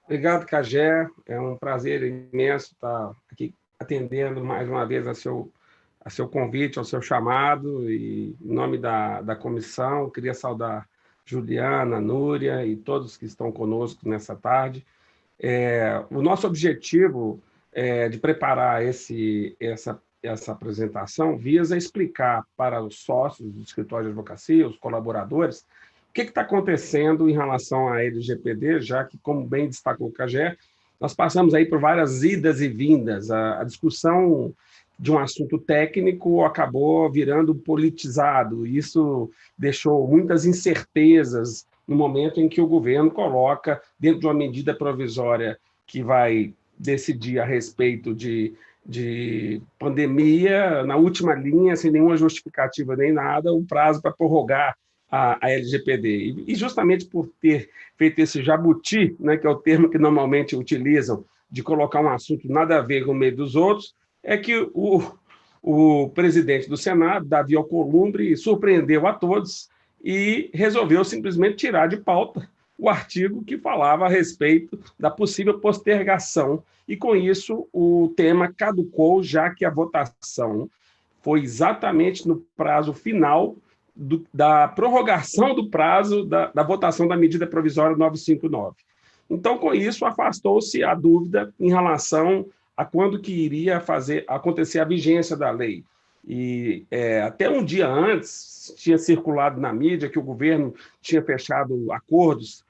Obrigado, Cagé. É um prazer imenso estar aqui atendendo mais uma vez a seu convite, ao seu chamado. E, em nome da comissão, queria saudar Juliana, Núria e todos que estão conosco nessa tarde. O nosso objetivo de preparar essa apresentação visa explicar para os sócios do escritório de advocacia, os colaboradores, o que está acontecendo em relação à LGPD, já que, como bem destacou o Cagé, nós passamos aí por várias idas e vindas. A discussão de um assunto técnico acabou virando politizado. Isso deixou muitas incertezas no momento em que o governo coloca, dentro de uma medida provisória que vai decidir a respeito de pandemia, na última linha, sem nenhuma justificativa nem nada, o prazo para prorrogar a LGPD. E justamente por ter feito esse jabuti, né, que é o termo que normalmente utilizam, de colocar um assunto nada a ver com o meio dos outros, é que o presidente do Senado, Davi Alcolumbre, surpreendeu a todos e resolveu simplesmente tirar de pauta o artigo que falava a respeito da possível postergação. E, com isso, o tema caducou, já que a votação foi exatamente no prazo final da prorrogação do prazo da votação da medida provisória 959. Então, com isso, afastou-se a dúvida em relação a quando que iria acontecer a vigência da lei. E até um dia antes tinha circulado na mídia que o governo tinha fechado acordos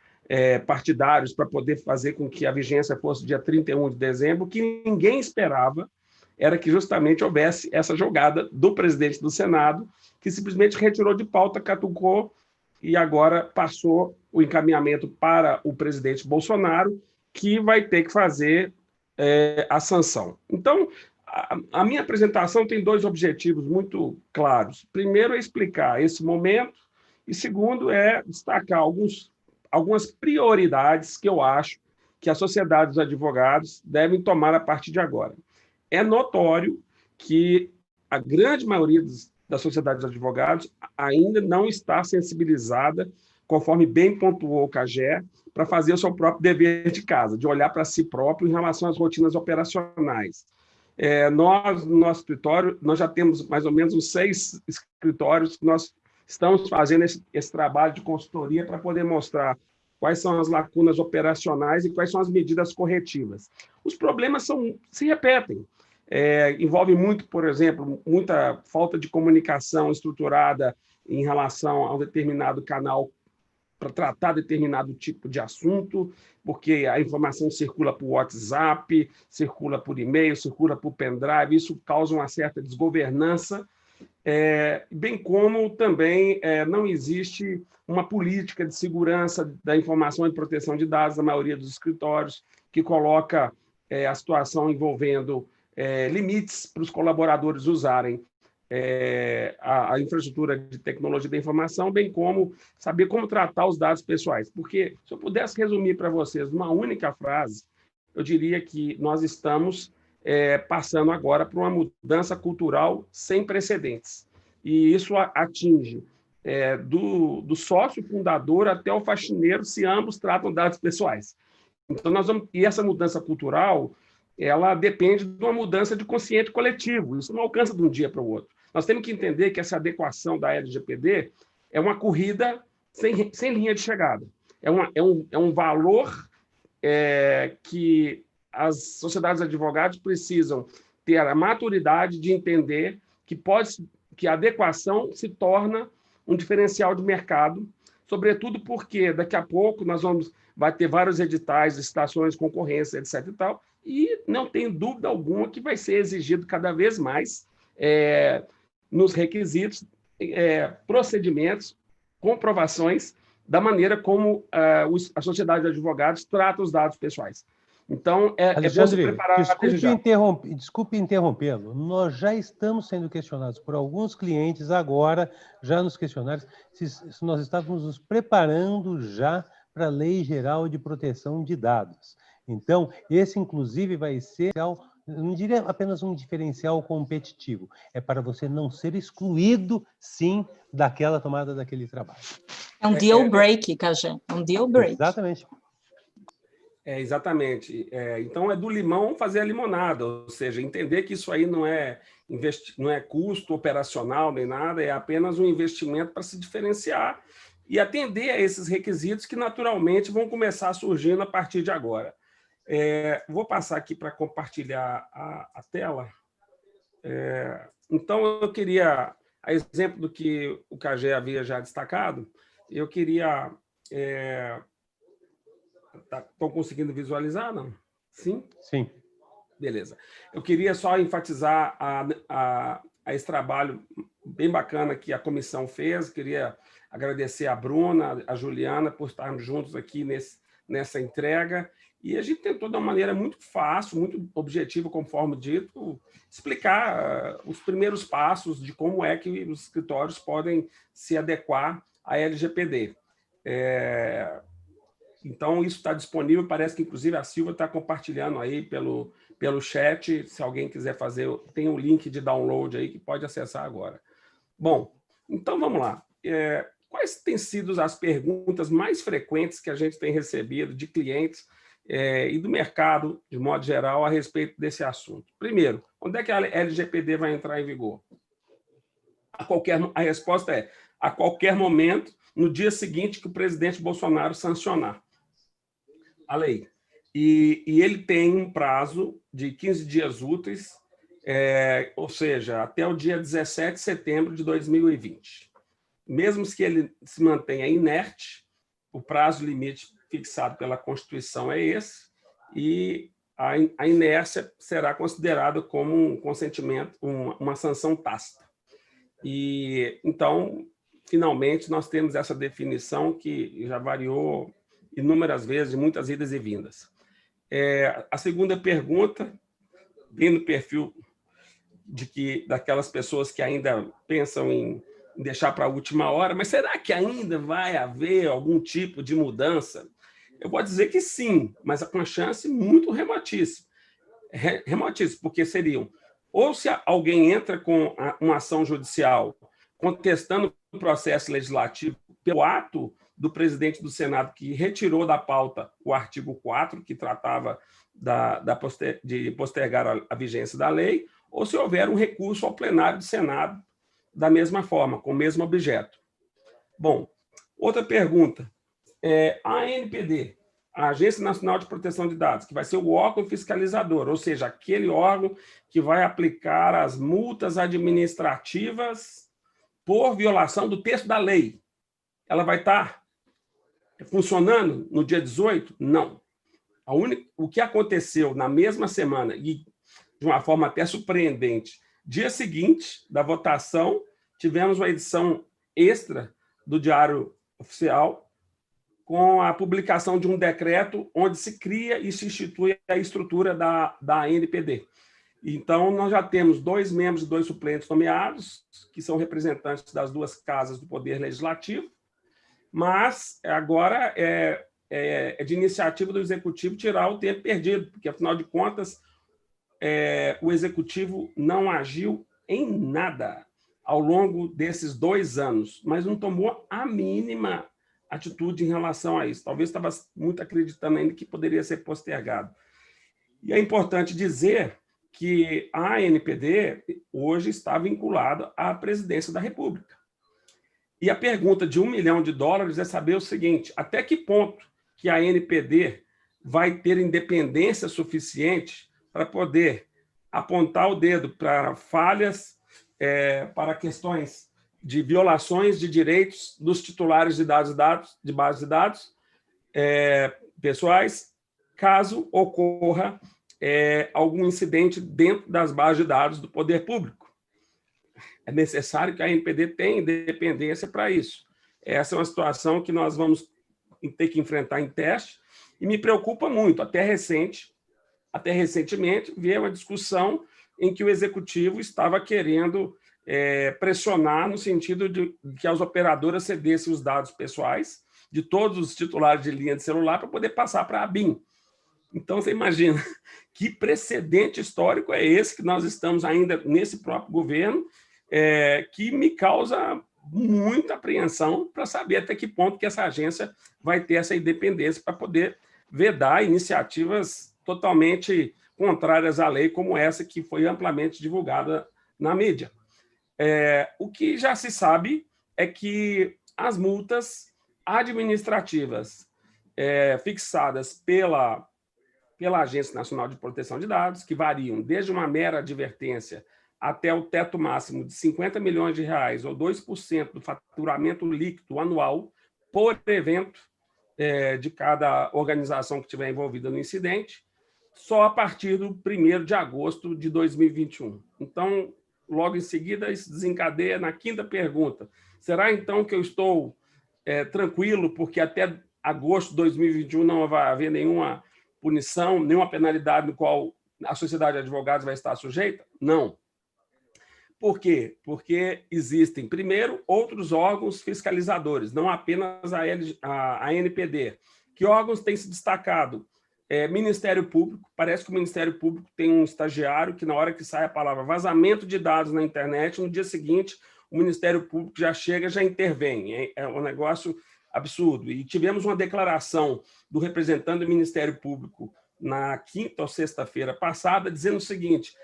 partidários para poder fazer com que a vigência fosse dia 31 de dezembro, que ninguém esperava era que justamente houvesse essa jogada do presidente do Senado, que simplesmente retirou de pauta, catucou, e agora passou o encaminhamento para o presidente Bolsonaro, que vai ter que fazer a sanção. Então, a minha apresentação tem dois objetivos muito claros. Primeiro é explicar esse momento, e segundo é destacar algumas prioridades que eu acho que a sociedade dos advogados devem tomar a partir de agora. É notório que a grande maioria da sociedade dos advogados ainda não está sensibilizada, conforme bem pontuou o Cagé, para fazer o seu próprio dever de casa, de olhar para si próprio em relação às rotinas operacionais. Nós, no nosso escritório, nós já temos mais ou menos uns 6 escritórios que nós estamos fazendo esse trabalho de consultoria para poder mostrar quais são as lacunas operacionais e quais são as medidas corretivas. Os problemas se repetem. Envolve muito, por exemplo, muita falta de comunicação estruturada em relação a um determinado canal para tratar determinado tipo de assunto, porque a informação circula por WhatsApp, circula por e-mail, circula por pendrive, isso causa uma certa desgovernança, bem como também não existe uma política de segurança da informação e proteção de dados na maioria dos escritórios, que coloca a situação envolvendo limites para os colaboradores usarem a infraestrutura de tecnologia da informação, bem como saber como tratar os dados pessoais. Porque, se eu pudesse resumir para vocês numa única frase, eu diria que nós estamos passando agora por uma mudança cultural sem precedentes. E isso atinge do sócio fundador até o faxineiro, se ambos tratam dados pessoais. Então, e essa mudança cultural ela depende de uma mudança de consciente coletivo. Isso não alcança de um dia para o outro. Nós temos que entender que essa adequação da LGPD é uma corrida sem linha de chegada. É um valor que as sociedades de advogados precisam ter a maturidade de entender que a adequação se torna um diferencial de mercado, sobretudo porque daqui a pouco vai ter vários editais, licitações, concorrência, etc. e tal, e não tem dúvida alguma que vai ser exigido cada vez mais nos requisitos, procedimentos, comprovações da maneira como a sociedade de advogados trata os dados pessoais. Então, Alexandre, desculpe interrompê-lo. Nós já estamos sendo questionados por alguns clientes agora, já nos questionários, se nós estávamos nos preparando já para a Lei Geral de Proteção de Dados. Então, esse, inclusive, vai ser, não diria apenas um diferencial competitivo, é para você não ser excluído, sim, daquela tomada daquele trabalho. É um deal break, Cagé, é um deal break. Exatamente. Exatamente. Então, é do limão fazer a limonada, ou seja, entender que isso aí não é custo operacional nem nada, é apenas um investimento para se diferenciar e atender a esses requisitos que, naturalmente, vão começar surgindo a partir de agora. Vou passar aqui para compartilhar a tela. Então, eu queria, a exemplo do que o Cagé havia já destacado, eu queria... Estão conseguindo visualizar, não? Sim? Sim. Beleza. Eu queria só enfatizar esse trabalho bem bacana que a comissão fez. Queria agradecer a Bruna, a Juliana, por estarmos juntos aqui nessa entrega. E a gente tentou, de uma maneira muito fácil, muito objetiva, conforme dito, explicar os primeiros passos de como é que os escritórios podem se adequar à LGPD. Então, isso está disponível, parece que, inclusive, a Silvia está compartilhando aí pelo chat, se alguém quiser fazer, tem um link de download aí que pode acessar agora. Bom, então vamos lá. Quais têm sido as perguntas mais frequentes que a gente tem recebido de clientes e do mercado, de modo geral, a respeito desse assunto? Primeiro, onde é que a LGPD vai entrar em vigor? A resposta é a qualquer momento, no dia seguinte que o presidente Bolsonaro sancionar a lei. E ele tem um prazo de 15 dias úteis, ou seja, até o dia 17 de setembro de 2020. Mesmo que ele se mantenha inerte, o prazo limite fixado pela Constituição é esse, e a inércia será considerada como um consentimento, uma sanção tácita. E, então, finalmente, nós temos essa definição que já variou inúmeras vezes, muitas idas e vindas. A segunda pergunta, bem no perfil daquelas pessoas que ainda pensam em deixar para a última hora, mas será que ainda vai haver algum tipo de mudança? Eu vou dizer que sim, mas com uma chance muito remotíssima. Remotíssima, porque seriam, ou se alguém entra com uma ação judicial contestando o processo legislativo pelo ato do presidente do Senado, que retirou da pauta o artigo 4, que tratava de postergar a vigência da lei, ou se houver um recurso ao plenário do Senado da mesma forma, com o mesmo objeto. Bom, outra pergunta. A ANPD, a Agência Nacional de Proteção de Dados, que vai ser o órgão fiscalizador, ou seja, aquele órgão que vai aplicar as multas administrativas por violação do texto da lei. Ela vai estar funcionando no dia 18? Não. O que aconteceu na mesma semana, e de uma forma até surpreendente, dia seguinte da votação, tivemos uma edição extra do Diário Oficial com a publicação de um decreto onde se cria e se institui a estrutura da ANPD. Então, nós já temos 2 membros e 2 suplentes nomeados, que são representantes das 2 casas do Poder Legislativo, mas agora é de iniciativa do Executivo tirar o tempo perdido, porque, afinal de contas, o Executivo não agiu em nada ao longo desses 2 anos, mas não tomou a mínima atitude em relação a isso. Talvez estava muito acreditando ainda que poderia ser postergado. E é importante dizer que a ANPD hoje está vinculada à presidência da República. E a pergunta de $1 milhão é saber o seguinte: até que ponto que a ANPD vai ter independência suficiente para poder apontar o dedo para falhas, para questões de violações de direitos dos titulares de bases de dados pessoais, caso ocorra algum incidente dentro das bases de dados do poder público. É necessário que a ANPD tenha independência para isso. Essa é uma situação que nós vamos ter que enfrentar em teste, e me preocupa muito. Até recentemente, veio uma discussão em que o Executivo estava querendo pressionar no sentido de que as operadoras cedessem os dados pessoais de todos os titulares de linha de celular para poder passar para a ABIN. Então, você imagina que precedente histórico é esse que nós estamos ainda nesse próprio governo, que me causa muita apreensão para saber até que ponto que essa agência vai ter essa independência para poder vedar iniciativas totalmente contrárias à lei, como essa que foi amplamente divulgada na mídia. O que já se sabe é que as multas administrativas fixadas pela Agência Nacional de Proteção de Dados, que variam desde uma mera advertência até o teto máximo de R$50 milhões, ou 2% do faturamento líquido anual por evento de cada organização que estiver envolvida no incidente, só a partir do 1º de agosto de 2021. Então, logo em seguida, isso desencadeia na quinta pergunta. Será, então, que eu estou tranquilo, porque até agosto de 2021 não vai haver nenhuma punição, nenhuma penalidade no qual a Sociedade de Advogados vai estar sujeita? Não. Por quê? Porque existem, primeiro, outros órgãos fiscalizadores, não apenas a ANPD. Que órgãos têm se destacado? Ministério Público. Parece que o Ministério Público tem um estagiário que, na hora que sai a palavra vazamento de dados na internet, no dia seguinte, o Ministério Público já chega, já intervém. É um negócio absurdo. E tivemos uma declaração do representante do Ministério Público na quinta ou sexta-feira passada, dizendo o seguinte: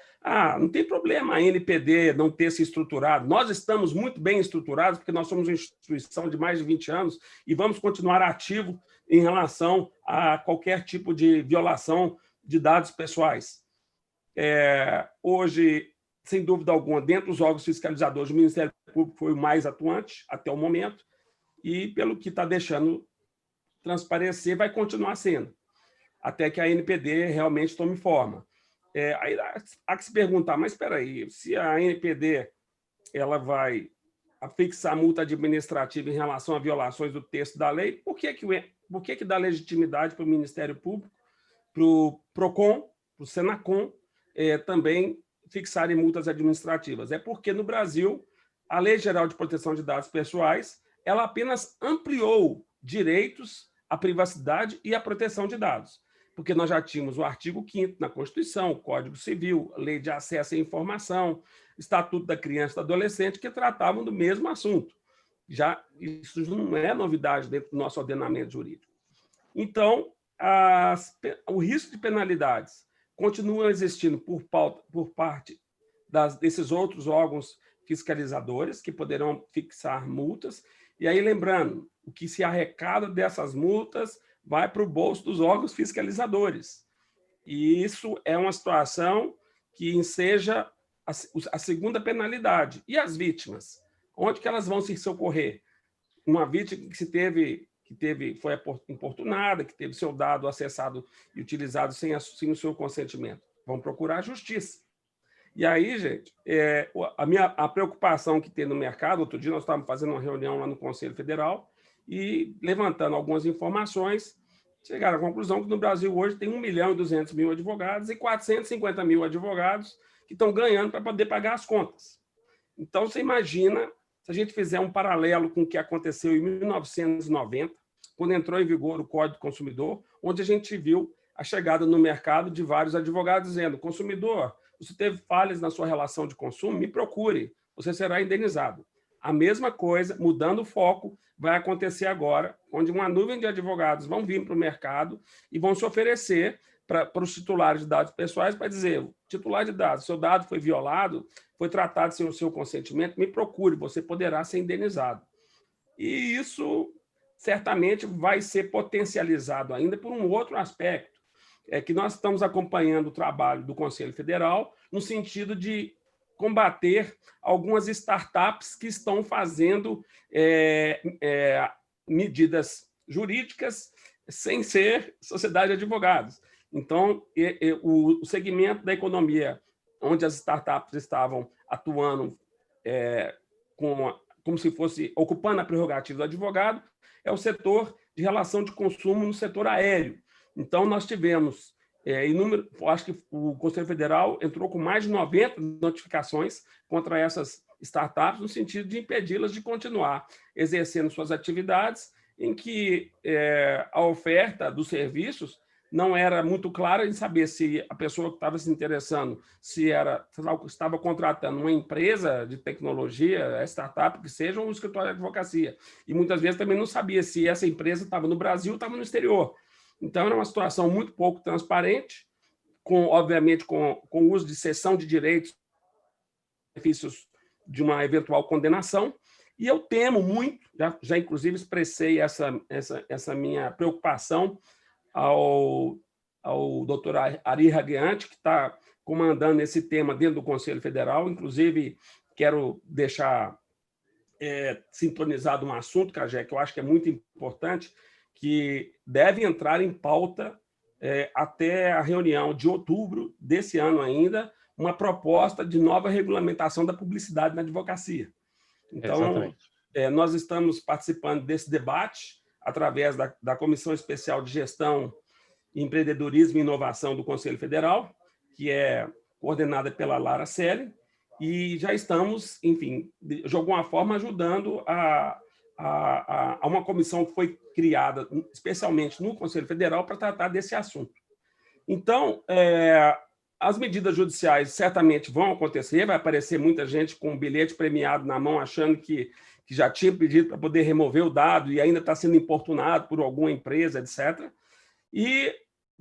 não tem problema a ANPD não ter se estruturado, nós estamos muito bem estruturados, porque nós somos uma instituição de mais de 20 anos e vamos continuar ativo em relação a qualquer tipo de violação de dados pessoais. Hoje, sem dúvida alguma, dentro dos órgãos fiscalizadores, o Ministério Público foi o mais atuante até o momento e, pelo que está deixando transparecer, vai continuar sendo, até que a ANPD realmente tome forma. Aí há que se perguntar, mas espera aí, se a ANPD ela vai fixar multa administrativa em relação a violações do texto da lei, por que dá legitimidade para o Ministério Público, para o PROCON, para o SENACON, também fixarem multas administrativas? É porque, no Brasil, a Lei Geral de Proteção de Dados Pessoais ela apenas ampliou direitos à privacidade e à proteção de dados, porque nós já tínhamos o artigo 5º na Constituição, o Código Civil, a Lei de Acesso à Informação, Estatuto da Criança e do Adolescente, que tratavam do mesmo assunto. Isso não é novidade dentro do nosso ordenamento jurídico. Então, o risco de penalidades continua existindo por parte desses outros órgãos fiscalizadores, que poderão fixar multas. E aí, lembrando, o que se arrecada dessas multas vai para o bolso dos órgãos fiscalizadores. E isso é uma situação que enseja a segunda penalidade. E as vítimas? Onde que elas vão se socorrer? Uma vítima que foi importunada, que teve seu dado acessado e utilizado sem o seu consentimento. Vão procurar a justiça. E aí, gente, a preocupação que tem no mercado, outro dia nós estávamos fazendo uma reunião lá no Conselho Federal e levantando algumas informações, chegaram à conclusão que no Brasil hoje tem 1.200.000 advogados e 450 mil advogados que estão ganhando para poder pagar as contas. Então, você imagina, se a gente fizer um paralelo com o que aconteceu em 1990, quando entrou em vigor o Código do Consumidor, onde a gente viu a chegada no mercado de vários advogados dizendo: consumidor, você teve falhas na sua relação de consumo, me procure, você será indenizado. A mesma coisa, mudando o foco, vai acontecer agora, onde uma nuvem de advogados vão vir para o mercado e vão se oferecer para os titulares de dados pessoais para dizer: titular de dados, seu dado foi violado, foi tratado sem o seu consentimento, me procure, você poderá ser indenizado. E isso certamente vai ser potencializado ainda por um outro aspecto, que nós estamos acompanhando o trabalho do Conselho Federal no sentido de combater algumas startups que estão fazendo medidas jurídicas sem ser sociedade de advogados. Então, o segmento da economia onde as startups estavam atuando como se fosse ocupando a prerrogativa do advogado é o setor de relação de consumo no setor aéreo. Então, nós tivemos acho que o Conselho Federal entrou com mais de 90 notificações contra essas startups, no sentido de impedi-las de continuar exercendo suas atividades, em que a oferta dos serviços não era muito clara em saber se a pessoa que estava se interessando se estava contratando uma empresa de tecnologia, startup, que seja, ou um escritório de advocacia. E muitas vezes também não sabia se essa empresa estava no Brasil ou estava no exterior. Então, era uma situação muito pouco transparente, obviamente, com o uso de cessão de direitos, benefícios de uma eventual condenação, e eu temo muito, já inclusive expressei essa minha preocupação ao doutor Ari Radiante, que está comandando esse tema dentro do Conselho Federal. Inclusive, quero deixar sintonizado um assunto, Cagé, que eu acho que é muito importante, que deve entrar em pauta até a reunião de outubro desse ano ainda, uma proposta de nova regulamentação da publicidade na advocacia. Então, nós estamos participando desse debate através da Comissão Especial de Gestão, Empreendedorismo e Inovação do Conselho Federal, que é coordenada pela Lara Selle, e já estamos, enfim, de alguma forma, ajudando a uma comissão que foi criada especialmente no Conselho Federal para tratar desse assunto. Então, as medidas judiciais certamente vão acontecer, vai aparecer muita gente com um bilhete premiado na mão, achando que já tinha pedido para poder remover o dado e ainda está sendo importunado por alguma empresa, etc. E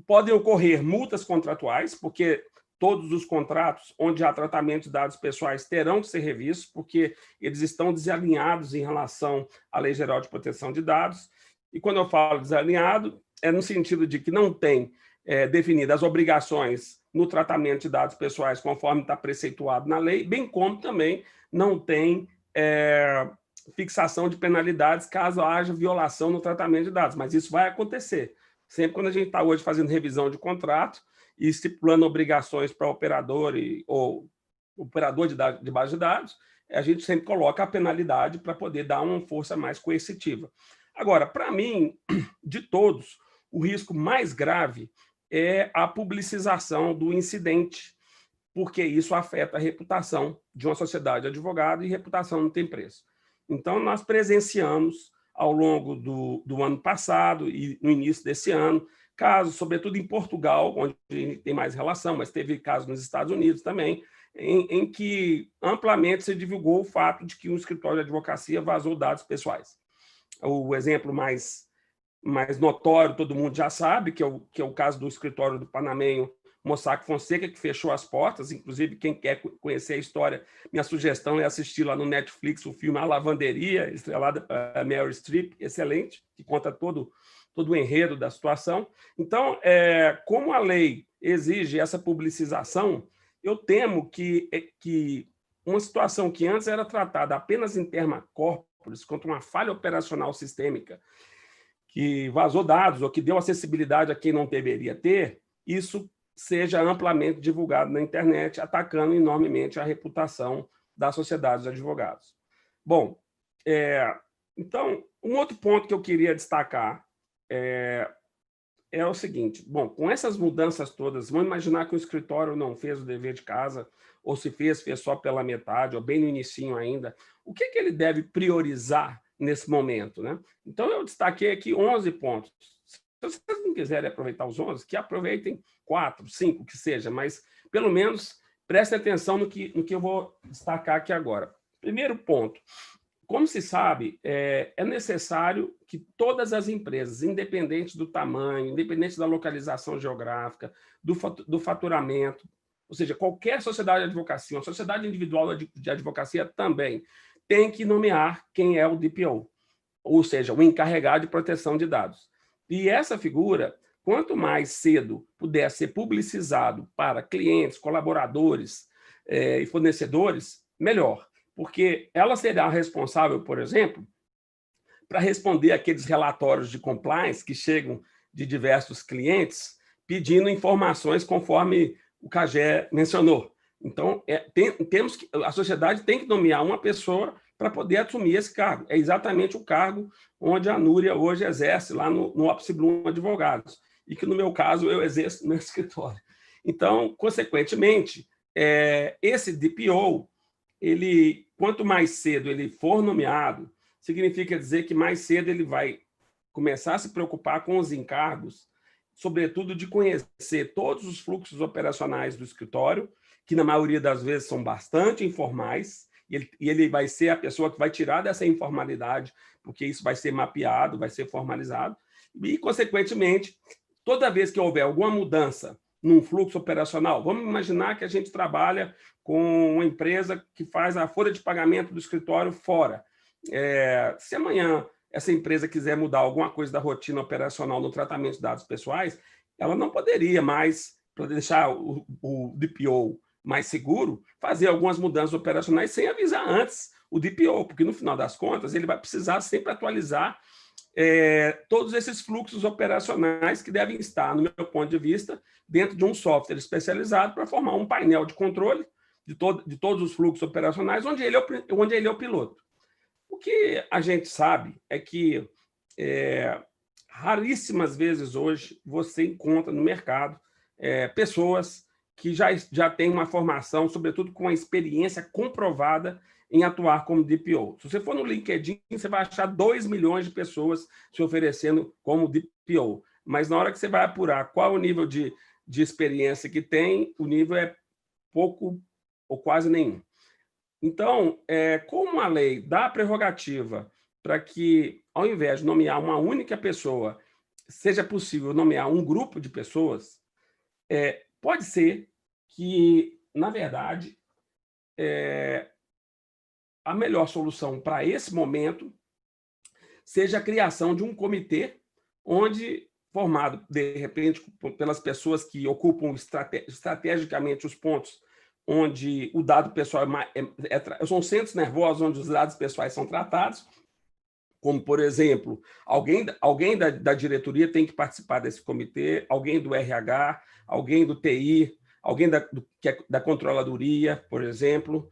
podem ocorrer multas contratuais, porque todos os contratos onde há tratamento de dados pessoais terão que ser revistos, porque eles estão desalinhados em relação à Lei Geral de Proteção de Dados. E quando eu falo desalinhado, é no sentido de que não tem definidas as obrigações no tratamento de dados pessoais conforme está preceituado na lei, bem como também não tem fixação de penalidades caso haja violação no tratamento de dados. Mas isso vai acontecer. Sempre quando a gente está hoje fazendo revisão de contrato e estipulando obrigações para operador ou operador de base de dados, a gente sempre coloca a penalidade para poder dar uma força mais coercitiva. Agora, para mim, de todos, o risco mais grave é a publicização do incidente, porque isso afeta a reputação de uma sociedade de advogado e reputação não tem preço. Então, nós presenciamos, ao longo do ano passado e no início desse ano, casos, sobretudo em Portugal, onde a gente tem mais relação, mas teve casos nos Estados Unidos também, em que amplamente se divulgou o fato de que um escritório de advocacia vazou dados pessoais. O exemplo mais notório, todo mundo já sabe, que é o caso do escritório do panamenho Mossack Fonseca, que fechou as portas. Inclusive, quem quer conhecer a história, minha sugestão é assistir lá no Netflix o filme A Lavanderia, estrelado por Meryl Streep, excelente, que conta todo o enredo da situação. Então, como a lei exige essa publicização, eu temo que uma situação que antes era tratada apenas in terma corporis, contra uma falha operacional sistêmica, que vazou dados ou que deu acessibilidade a quem não deveria ter, isso seja amplamente divulgado na internet, atacando enormemente a reputação da sociedade de advogados. Bom, então, um outro ponto que eu queria destacar é o seguinte: bom, com essas mudanças todas, vamos imaginar que o escritório não fez o dever de casa, ou se fez só pela metade, ou bem no inicinho ainda. O que ele deve priorizar nesse momento, né? Então, eu destaquei aqui 11 pontos. Se vocês não quiserem aproveitar os 11, que aproveitem 4, 5, que seja, mas, pelo menos, prestem atenção no que eu vou destacar aqui agora. Primeiro ponto: como se sabe, é necessário que todas as empresas, independente do tamanho, independente da localização geográfica, do faturamento, ou seja, qualquer sociedade de advocacia, uma sociedade individual de advocacia também, tem que nomear quem é o DPO, ou seja, o encarregado de proteção de dados. E essa figura, quanto mais cedo puder ser publicizado para clientes, colaboradores e fornecedores, melhor, porque ela será responsável, por exemplo, para responder aqueles relatórios de compliance que chegam de diversos clientes pedindo informações conforme o Cagé mencionou. Então, a sociedade tem que nomear uma pessoa para poder assumir esse cargo. É exatamente o cargo onde a Núria hoje exerce lá no Opus Blum Advogados, e que, no meu caso, eu exerço no meu escritório. Então, consequentemente, esse DPO, quanto mais cedo ele for nomeado, significa dizer que mais cedo ele vai começar a se preocupar com os encargos, sobretudo de conhecer todos os fluxos operacionais do escritório, que na maioria das vezes são bastante informais, e ele vai ser a pessoa que vai tirar dessa informalidade, porque isso vai ser mapeado, vai ser formalizado, e, consequentemente, toda vez que houver alguma mudança num fluxo operacional, vamos imaginar que a gente trabalha com uma empresa que faz a folha de pagamento do escritório fora. Se amanhã essa empresa quiser mudar alguma coisa da rotina operacional no tratamento de dados pessoais, ela não poderia mais, para deixar o DPO mais seguro, fazer algumas mudanças operacionais sem avisar antes o DPO, porque, no final das contas, ele vai precisar sempre atualizar todos esses fluxos operacionais que devem estar, no meu ponto de vista, dentro de um software especializado para formar um painel de controle de todos os fluxos operacionais, onde ele é o piloto. O que a gente sabe é que raríssimas vezes hoje você encontra no mercado pessoas que já têm uma formação, sobretudo com uma experiência comprovada em atuar como DPO. Se você for no LinkedIn, você vai achar 2 milhões de pessoas se oferecendo como DPO. Mas na hora que você vai apurar qual o nível de experiência que tem, o nível é pouco ou quase nenhum. Então, como a lei dá a prerrogativa para que, ao invés de nomear uma única pessoa, seja possível nomear um grupo de pessoas, pode ser que, na verdade, a melhor solução para esse momento seja a criação de um comitê formado, de repente, pelas pessoas que ocupam estrategicamente os pontos onde o dado pessoal são centros nervosos onde os dados pessoais são tratados, como, por exemplo, alguém da diretoria tem que participar desse comitê, alguém do RH, alguém do TI, alguém da controladoria, por exemplo,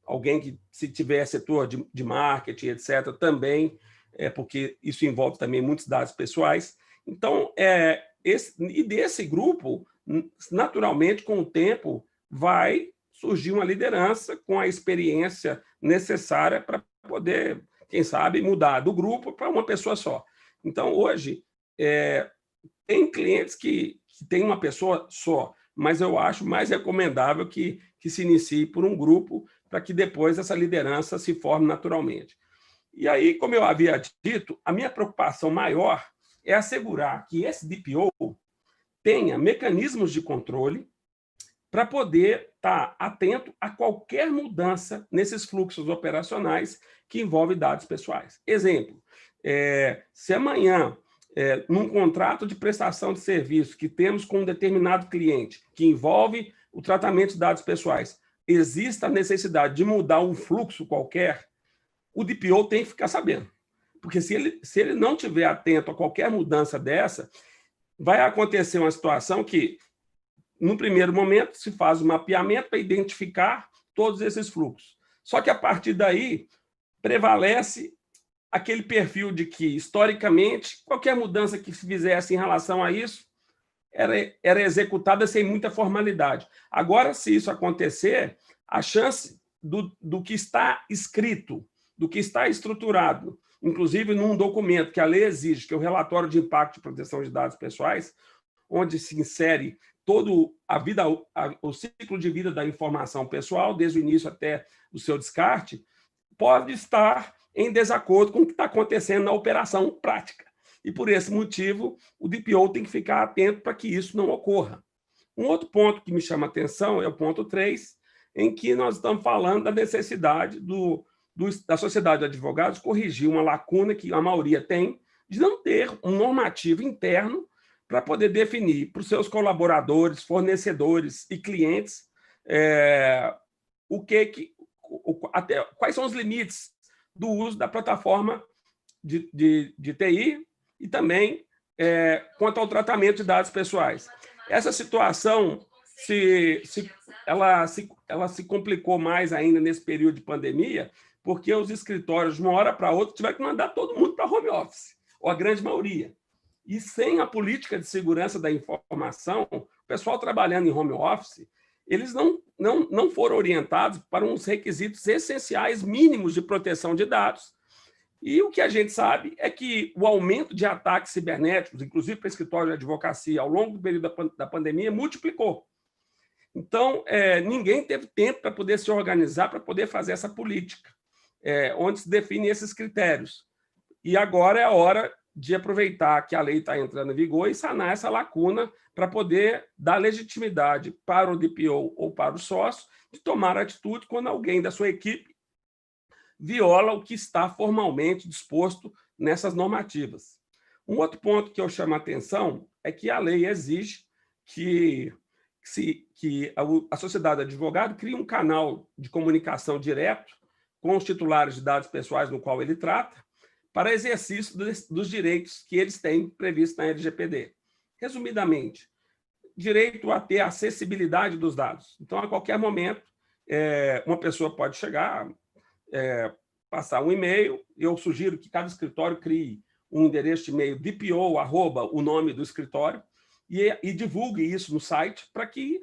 alguém que, se tiver setor de marketing, etc., também, porque isso envolve também muitos dados pessoais. Então, e desse grupo, naturalmente, com o tempo, vai surgir uma liderança com a experiência necessária para poder, quem sabe, mudar do grupo para uma pessoa só. Então, hoje, tem clientes que têm uma pessoa só, mas eu acho mais recomendável que se inicie por um grupo para que depois essa liderança se forme naturalmente. E aí, como eu havia dito, a minha preocupação maior é assegurar que esse DPO tenha mecanismos de controle para poder estar atento a qualquer mudança nesses fluxos operacionais que envolvem dados pessoais. Exemplo, se amanhã, num contrato de prestação de serviço que temos com um determinado cliente, que envolve o tratamento de dados pessoais, existe a necessidade de mudar um fluxo qualquer, o DPO tem que ficar sabendo. Porque se ele não estiver atento a qualquer mudança dessa, vai acontecer uma situação que, no primeiro momento, se faz um mapeamento para identificar todos esses fluxos. Só que, a partir daí, prevalece aquele perfil de que, historicamente, qualquer mudança que se fizesse em relação a isso era executada sem muita formalidade. Agora, se isso acontecer, a chance do que está escrito, do que está estruturado, inclusive num documento que a lei exige, que é o relatório de impacto de proteção de dados pessoais, onde se insere todo o ciclo de vida da informação pessoal, desde o início até o seu descarte, pode estar em desacordo com o que está acontecendo na operação prática. E, por esse motivo, o DPO tem que ficar atento para que isso não ocorra. Um outro ponto que me chama a atenção é o ponto 3, em que nós estamos falando da necessidade da Sociedade de Advogados corrigir uma lacuna que a maioria tem, de não ter um normativo interno para poder definir para os seus colaboradores, fornecedores e clientes quais são os limites do uso da plataforma de TI e também quanto ao tratamento de dados pessoais. Essa situação ela se complicou mais ainda nesse período de pandemia, porque os escritórios, de uma hora para outra, tiveram que mandar todo mundo para home office, ou a grande maioria. E sem a política de segurança da informação, o pessoal trabalhando em home office, eles não foram orientados para uns requisitos essenciais mínimos de proteção de dados. E o que a gente sabe é que o aumento de ataques cibernéticos, inclusive para escritório de advocacia, ao longo do período da pandemia, multiplicou. Então, ninguém teve tempo para poder se organizar, para poder fazer essa política, onde se definem esses critérios. E agora é a hora de aproveitar que a lei está entrando em vigor e sanar essa lacuna para poder dar legitimidade para o DPO ou para o sócio de tomar atitude quando alguém da sua equipe viola o que está formalmente disposto nessas normativas. Um outro ponto que eu chamo a atenção é que a lei exige que a sociedade de advogado crie um canal de comunicação direto com os titulares de dados pessoais no qual ele trata, para exercício dos direitos que eles têm previstos na LGPD. Resumidamente, direito a ter acessibilidade dos dados. Então, a qualquer momento, uma pessoa pode chegar, passar um e-mail, eu sugiro que cada escritório crie um endereço de e-mail DPO, @ o nome do escritório, e divulgue isso no site para que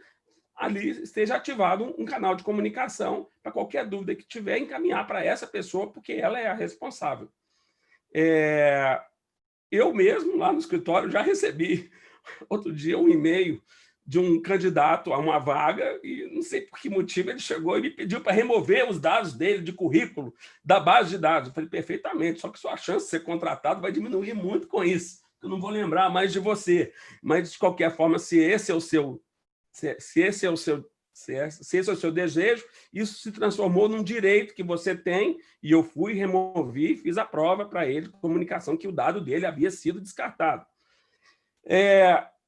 ali esteja ativado um canal de comunicação para qualquer dúvida que tiver, encaminhar para essa pessoa, porque ela é a responsável. Eu mesmo, lá no escritório, já recebi outro dia um e-mail de um candidato a uma vaga e não sei por que motivo ele chegou e me pediu para remover os dados dele de currículo da base de dados. Eu falei, perfeitamente, só que sua chance de ser contratado vai diminuir muito com isso. Eu não vou lembrar mais de você. Mas, de qualquer forma, se esse é o seu desejo, isso se transformou num direito que você tem, e eu fui, removi, fiz a prova para ele, comunicação que o dado dele havia sido descartado.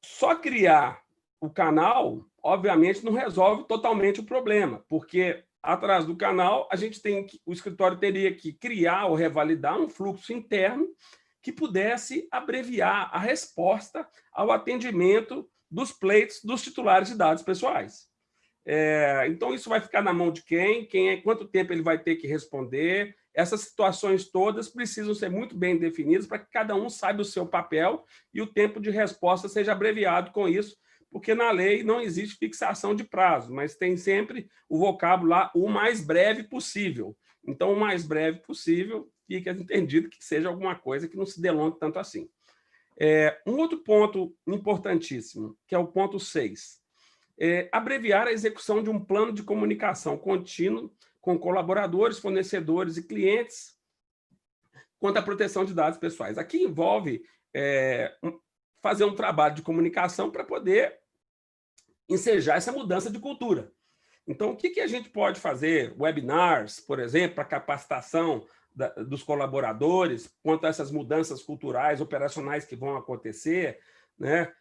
Só criar o canal, obviamente, não resolve totalmente o problema, porque atrás do canal o escritório teria que criar ou revalidar um fluxo interno que pudesse abreviar a resposta ao atendimento dos pleitos dos titulares de dados pessoais. Então, isso vai ficar na mão de quanto tempo ele vai ter que responder. Essas situações todas precisam ser muito bem definidas para que cada um saiba o seu papel e o tempo de resposta seja abreviado com isso, porque na lei não existe fixação de prazo, mas tem sempre o vocábulo lá, o mais breve possível. Então, o mais breve possível, fica entendido que seja alguma coisa que não se delongue tanto assim. Um outro ponto importantíssimo, que é o ponto 6, abreviar a execução de um plano de comunicação contínuo com colaboradores, fornecedores e clientes quanto à proteção de dados pessoais. Aqui envolve fazer um trabalho de comunicação para poder ensejar essa mudança de cultura. Então, o que a gente pode fazer? Webinars, por exemplo, para capacitação dos colaboradores quanto a essas mudanças culturais, operacionais que vão acontecer, né?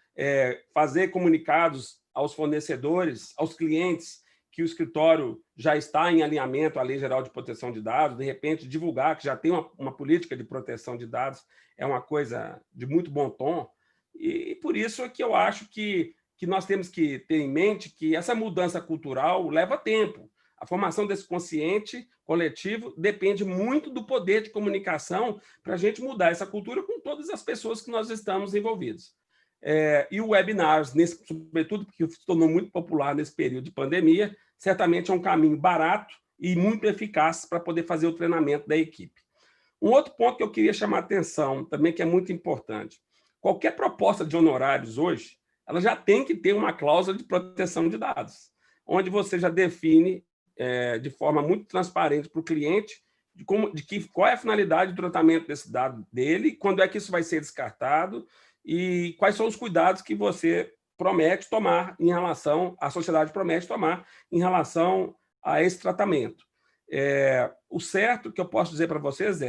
Fazer comunicados aos fornecedores, aos clientes, que o escritório já está em alinhamento à Lei Geral de Proteção de Dados, de repente divulgar que já tem uma política de proteção de dados, é uma coisa de muito bom tom, e por isso é que eu acho que nós temos que ter em mente que essa mudança cultural leva tempo. A formação desse consciente coletivo depende muito do poder de comunicação para a gente mudar essa cultura com todas as pessoas que nós estamos envolvidos. E o webinars, sobretudo porque se tornou muito popular nesse período de pandemia, certamente é um caminho barato e muito eficaz para poder fazer o treinamento da equipe. Um outro ponto que eu queria chamar a atenção também, que é muito importante. Qualquer proposta de honorários hoje, ela já tem que ter uma cláusula de proteção de dados, onde você já define de forma muito transparente para o cliente qual é a finalidade do tratamento desse dado dele, quando é que isso vai ser descartado e quais são os cuidados que você promete tomar em relação, a sociedade promete tomar em relação a esse tratamento. O certo que eu posso dizer para vocês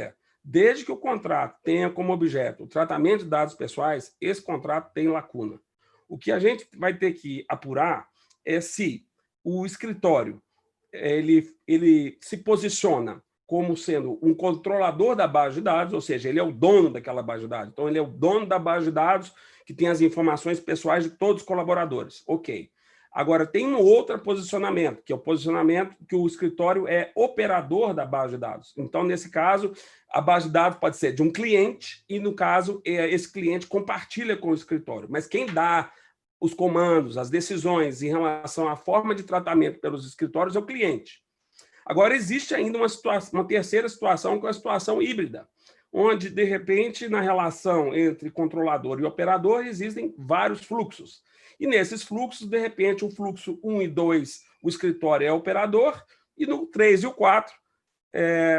desde que o contrato tenha como objeto o tratamento de dados pessoais, esse contrato tem lacuna. O que a gente vai ter que apurar é se o escritório ele se posiciona como sendo um controlador da base de dados, ou seja, ele é o dono daquela base de dados. Então, ele é o dono da base de dados que tem as informações pessoais de todos os colaboradores. Ok. Agora, tem um outro posicionamento, que é o posicionamento que o escritório é operador da base de dados. Então, nesse caso, a base de dados pode ser de um cliente e, no caso, esse cliente compartilha com o escritório. Mas quem dá os comandos, as decisões em relação à forma de tratamento pelos escritórios é o cliente. Agora, existe ainda uma terceira situação, que é a situação híbrida, onde, de repente, na relação entre controlador e operador, existem vários fluxos. E nesses fluxos, de repente, o fluxo 1 e 2, o escritório é operador, e no 3 e o 4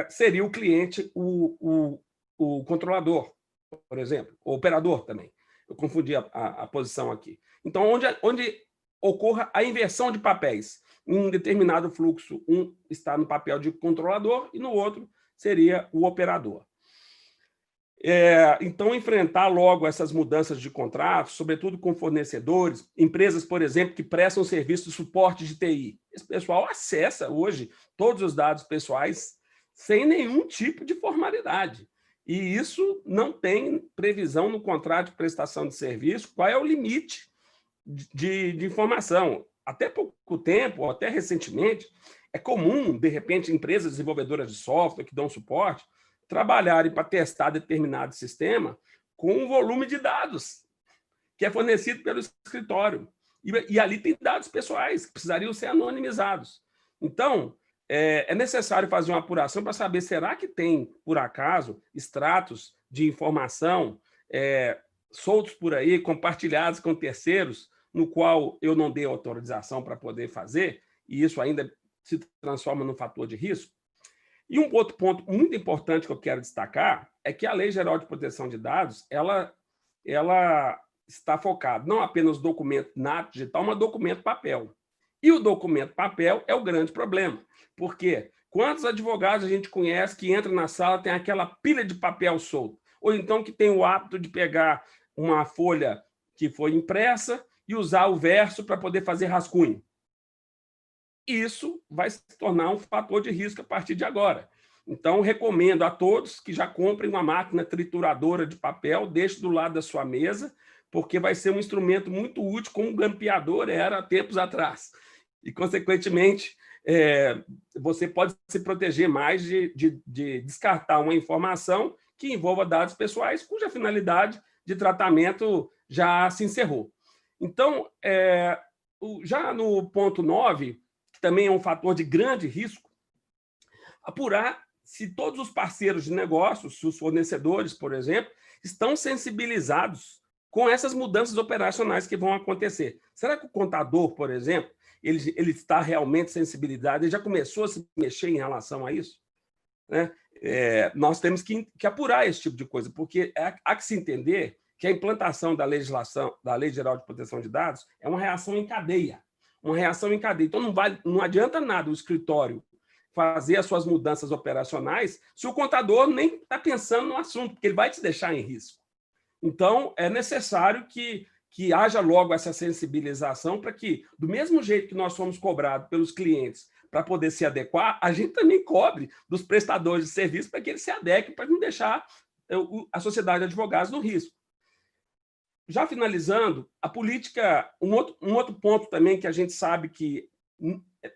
seria o cliente, o controlador. por exemplo, ou operador também. Eu confundi a posição aqui. Então, onde ocorra a inversão de papéis. Em um determinado fluxo, um está no papel de controlador e no outro seria o operador. Então, enfrentar logo essas mudanças de contrato, sobretudo com fornecedores, empresas, por exemplo, que prestam serviço de suporte de TI. Esse pessoal acessa hoje todos os dados pessoais sem nenhum tipo de formalidade. E isso não tem previsão no contrato de prestação de serviço, qual é o limite de informação. Até pouco tempo, ou até recentemente, é comum, de repente, empresas desenvolvedoras de software que dão suporte, trabalharem para testar determinado sistema com um volume de dados que é fornecido pelo escritório. E ali tem dados pessoais que precisariam ser anonimizados. Então, é necessário fazer uma apuração para saber, será que tem, por acaso, extratos de informação soltos por aí, compartilhados com terceiros, no qual eu não dei autorização para poder fazer, e isso ainda se transforma num fator de risco? E um outro ponto muito importante que eu quero destacar é que a Lei Geral de Proteção de Dados, ela está focada não apenas no documento nato digital, mas no documento papel. E o documento papel é o grande problema. Por quê? Quantos advogados a gente conhece que entra na sala, tem aquela pilha de papel solto? Ou então que tem o hábito de pegar uma folha que foi impressa e usar o verso para poder fazer rascunho. Isso vai se tornar um fator de risco a partir de agora. Então, recomendo a todos que já comprem uma máquina trituradora de papel, deixe do lado da sua mesa, porque vai ser um instrumento muito útil, como um grampeador era há tempos atrás. E, consequentemente, você pode se proteger mais de descartar uma informação que envolva dados pessoais, cuja finalidade de tratamento já se encerrou. Então, já no ponto 9, que também é um fator de grande risco, apurar se todos os parceiros de negócios, se os fornecedores, por exemplo, estão sensibilizados com essas mudanças operacionais que vão acontecer. Será que o contador, por exemplo, ele está realmente sensibilizado, ele já começou a se mexer em relação a isso? Né? Nós temos que apurar esse tipo de coisa, porque há que se entender que a implantação da legislação, da Lei Geral de Proteção de Dados, é uma reação em cadeia. Uma reação em cadeia. Então, não adianta nada o escritório fazer as suas mudanças operacionais se o contador nem está pensando no assunto, porque ele vai te deixar em risco. Então, é necessário que haja logo essa sensibilização para que, do mesmo jeito que nós somos cobrados pelos clientes para poder se adequar, a gente também cobre dos prestadores de serviço para que eles se adequem, para não deixar a sociedade de advogados no risco. Já finalizando, a política, um outro ponto também que a gente sabe que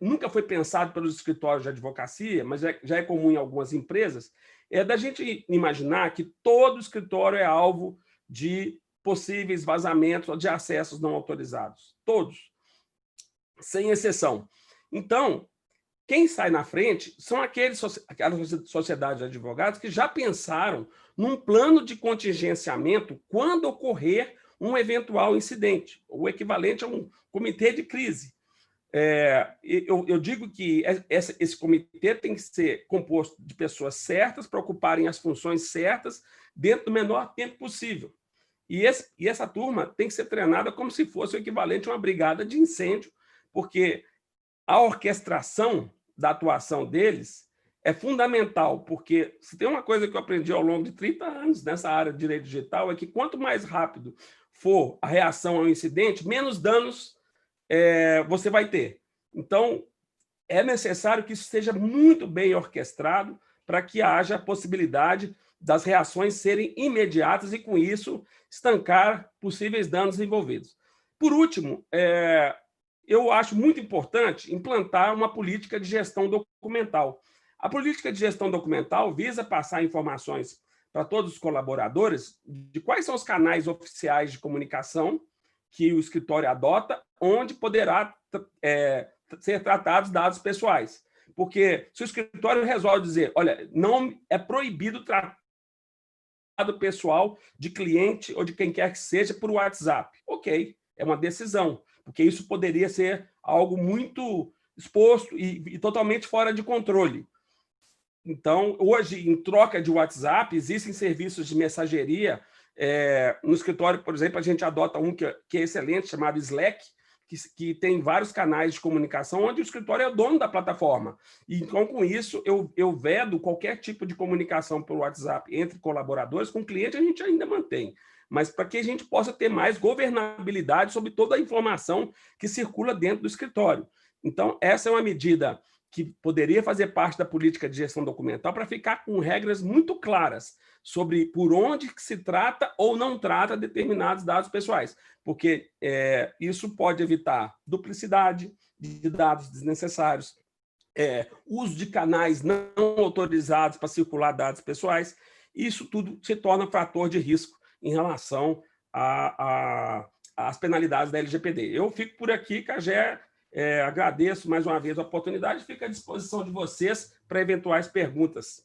nunca foi pensado pelos escritórios de advocacia, mas já é comum em algumas empresas, é da gente imaginar que todo escritório é alvo de possíveis vazamentos ou de acessos não autorizados. Todos, sem exceção. Então, quem sai na frente são aquelas sociedades de advogados que já pensaram num plano de contingenciamento quando ocorrer um eventual incidente, o equivalente a um comitê de crise. Eu digo que esse comitê tem que ser composto de pessoas certas para ocuparem as funções certas dentro do menor tempo possível. E essa turma tem que ser treinada como se fosse o equivalente a uma brigada de incêndio, porque a orquestração da atuação deles é fundamental, porque se tem uma coisa que eu aprendi ao longo de 30 anos nessa área de direito digital, é que quanto mais rápido for a reação ao incidente, menos danos você vai ter. Então, é necessário que isso seja muito bem orquestrado para que haja a possibilidade das reações serem imediatas e, com isso, estancar possíveis danos envolvidos. Por último, eu acho muito importante implantar uma política de gestão documental. A política de gestão documental visa passar informações para todos os colaboradores de quais são os canais oficiais de comunicação que o escritório adota, onde poderá ser tratados dados pessoais. Porque se o escritório resolve dizer, olha, não é proibido tratar dado pessoal de cliente ou de quem quer que seja por WhatsApp. Ok, é uma decisão, porque isso poderia ser algo muito exposto e totalmente fora de controle. Então, hoje, em troca de WhatsApp, existem serviços de mensageria. No escritório, por exemplo, a gente adota um que é excelente, chamado Slack, que tem vários canais de comunicação, onde o escritório é dono da plataforma. E, então, com isso, eu vedo qualquer tipo de comunicação pelo WhatsApp entre colaboradores. Com o cliente, a gente ainda mantém, mas para que a gente possa ter mais governabilidade sobre toda a informação que circula dentro do escritório. Então, essa é uma medida que poderia fazer parte da política de gestão documental para ficar com regras muito claras sobre por onde se trata ou não trata determinados dados pessoais, porque isso pode evitar duplicidade de dados desnecessários, uso de canais não autorizados para circular dados pessoais. Isso tudo se torna fator de risco em relação às penalidades da LGPD. Eu fico por aqui, Cagé. Agradeço mais uma vez a oportunidade, fico à disposição de vocês para eventuais perguntas.